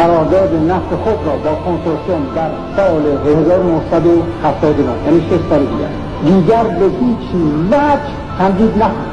قرارداد نفت خود را با کنسورسیوم در سال 1979 یعنی 6 سال دیگر به هیچ وجه تمدید نکنید.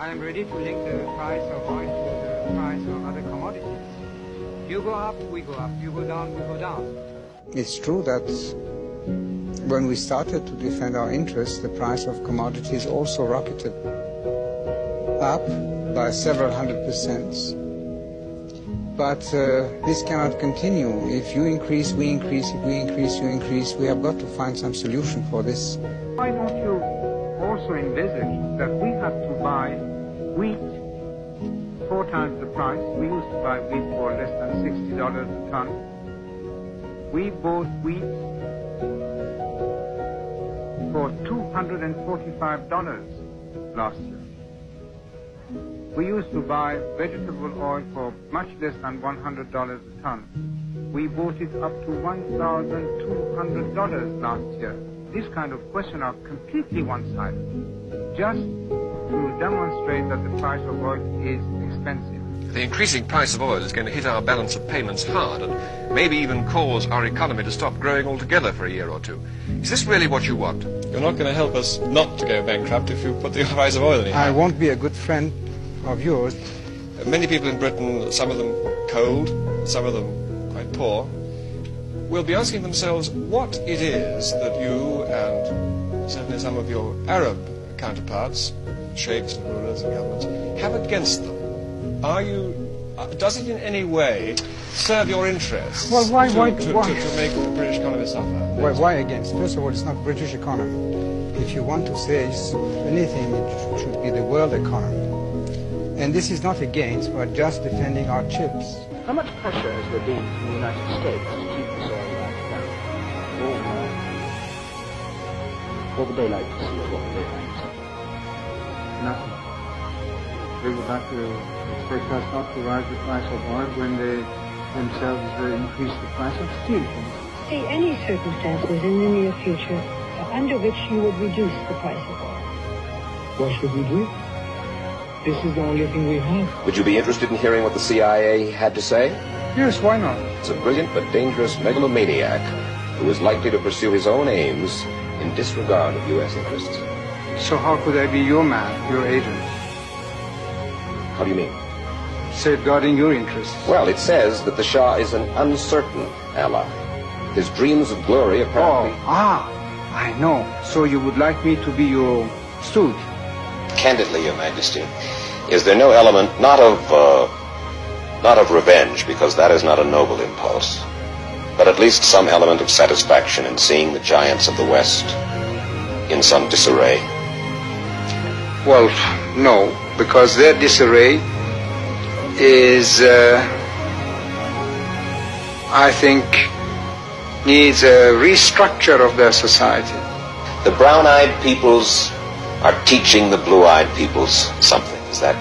I am ready to link the price of oil to the price of other commodities. You go up, we go up. You go down, we go down. It's true that when we started to defend our interests, the price of commodities also rocketed up by several 100%. But this cannot continue. If you increase, we increase. If we increase, you increase. We have got to find some solution for this. Why don't you also envisage that we have to buy wheat 4 times the price? We used to buy wheat for less than $60 a ton. We bought wheat for $245 last year. We used to buy vegetable oil for much less than $100 a ton. We bought it up to $1,200 last year. This kind of question are completely one-sided, just to demonstrate that the price of oil is expensive. The increasing price of oil is going to hit our balance of payments hard and maybe even cause our economy to stop growing altogether for a year or two. Is this really what you want? You're not going to help us not to go bankrupt if you put the price of oil in. I won't be a good friend of yours. Many people in Britain, some of them cold, some of them quite poor, will be asking themselves what it is that you and certainly some of your Arab counterparts, sheikhs and rulers and governments, have against them. Does it in any way serve your interests Well, why to make the British economy suffer? Why against? First of all, it's not British economy. If you want to say anything, it should be the world economy. And this is not against, but just defending our chips. How much pressure has there been from the United States to keep this oil down? What would they like to see, or what would they like to see? Nothing. They would like to expect us not to rise the price of oil when they themselves increase the price of steel. See any circumstances in the near future under which you would reduce the price of oil? What should we do? This is the only thing we have. Would you be interested in hearing what the CIA had to say? Yes, why not? It's a brilliant but dangerous megalomaniac who is likely to pursue his own aims in disregard of U.S. interests. So how could I be your man, your agent, How do you mean? safeguarding your interests? Well, it says that the Shah is an uncertain ally. His dreams of glory apparently... I know. So you would like me to be your stooge? Candidly, Your Majesty, is there no element, not of revenge, because that is not a noble impulse, but at least some element of satisfaction in seeing the giants of the West in some disarray? Well, no, because their disarray is, I think, needs a restructure of their society. The brown-eyed peoples are teaching the blue-eyed peoples something, is that?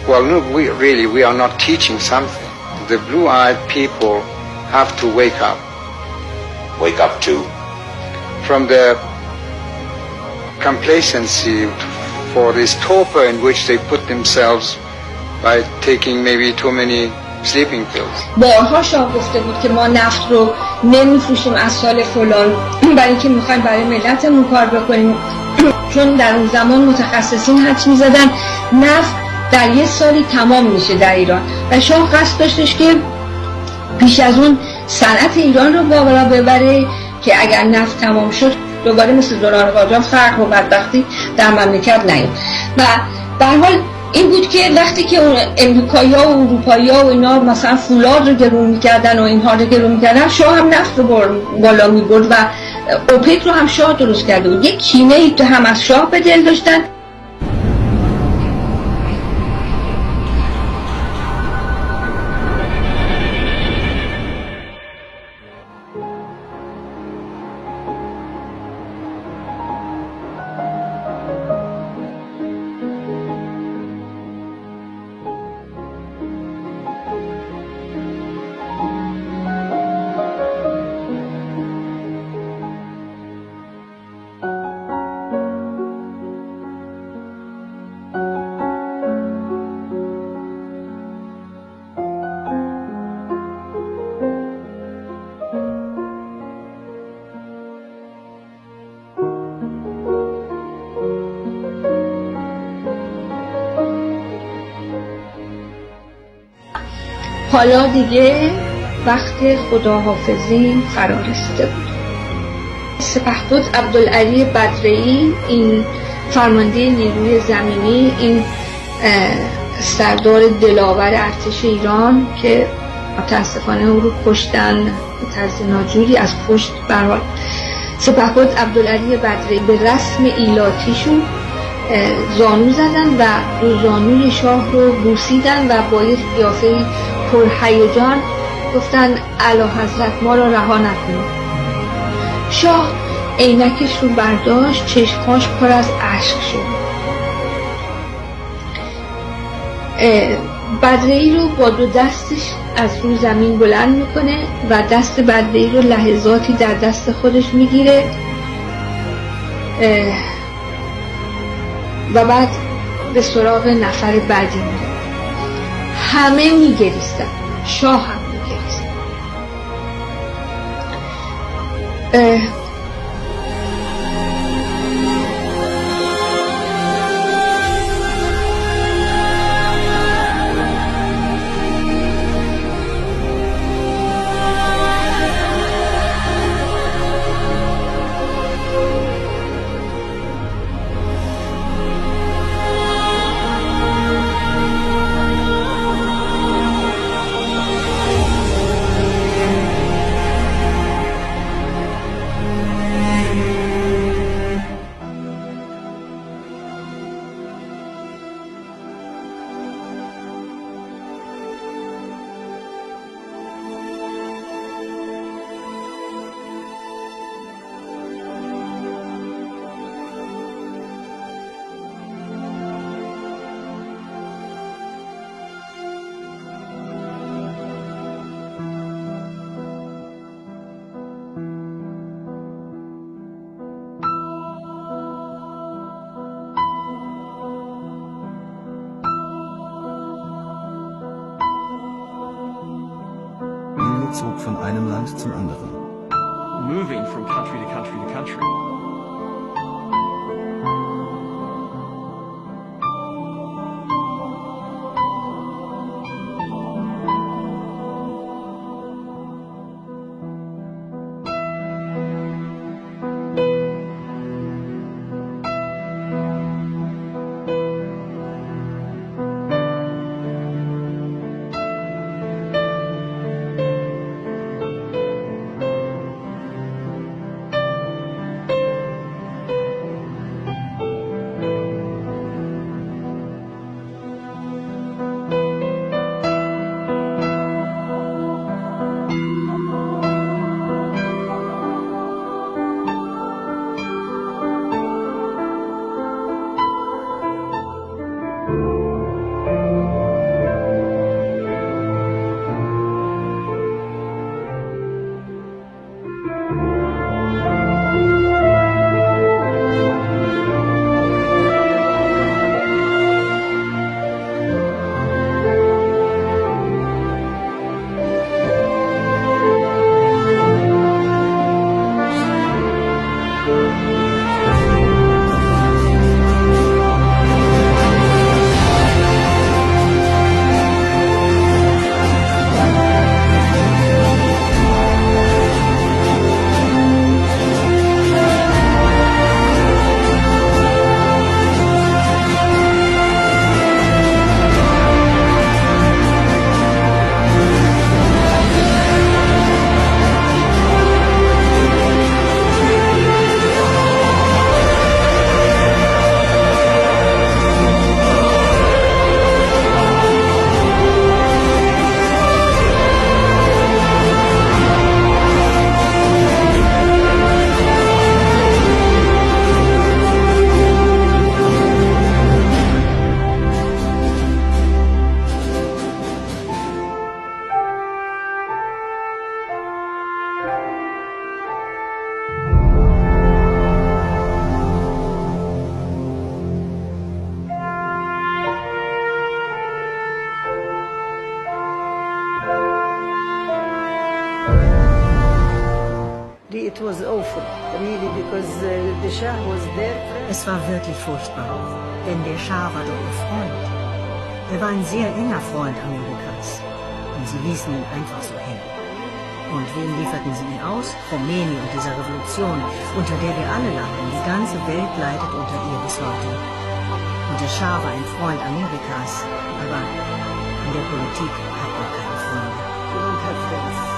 Well, no, we are not teaching something. The blue-eyed people have to wake up. Wake up to? From the complacency for this torpor in which they put themselves by taking maybe too many sleeping pills. بارها شاه گفته بود که ما نفت رو نمیفروشیم از سال فلان برای اینکه میخوایم برای ملتمون کار بکنیم، چون در اون زمان متخصصین حدس میزدن نفت در یه سالی تمام میشه در ایران و شاه قصد داشتش که پیش از اون صنعت ایران رو بالا ببره که اگر نفت تمام شد دوباره مثل دوران قاجار فقر و بدبختی در مملکت نیاد. و به هر حال این بود که وقتی که امریکایی‌ها و اروپایی‌ها و اینا مثلا فولاد رو گرون می‌کردن و اینها رو گرون می‌کردن، شاه هم نفت رو بالا می‌برد و اوپک رو هم شاه درست کرده بود. یک کینه‌ای که هم از شاه به دل داشتن. حالا دیگه وقت خداحافظی فرا رسیده بود. سپهبد عبدالعلی بدرعی، این فرمانده نیروی زمینی، این سردار دلاور ارتش ایران که متاسفانه او رو کشتن به طرز ناجوری از پشت، به هر حال سپهبد عبدالعلی بدرعی به رسم ایلاتیشون زانو زدن و دو زانوی شاه رو بوسیدن و با یک قیافه پرهیجان گفتن اعلیحضرت ما را رها نکنید. شاه عینکش رو برداشت، چشماش پر از اشک شد. بدرعی رو با دو دستش از رو زمین بلند میکنه و دست بدرعی رو لحظاتی در دست خودش میگیره و بعد به سراغ نفر بعدی میره. همه میگریستن، شاه هم میگریست. Zog von einem Land zum anderen. Moving from country to country to country. It was awful, really, because the Shah was there. Es war wirklich furchtbar, denn der Schah war doch ihr Freund. Er war ein sehr enger Freund Amerikas und sie ließen ihn einfach so hängen. Und wen lieferten sie ihn aus? Khomeini und dieser Revolution, unter der wir alle leiden. Die ganze Welt leidet unter ihr bis heute. Und der Schah war ein Freund Amerikas, aber in der Politik hat man keine Freunde. You don't have friends.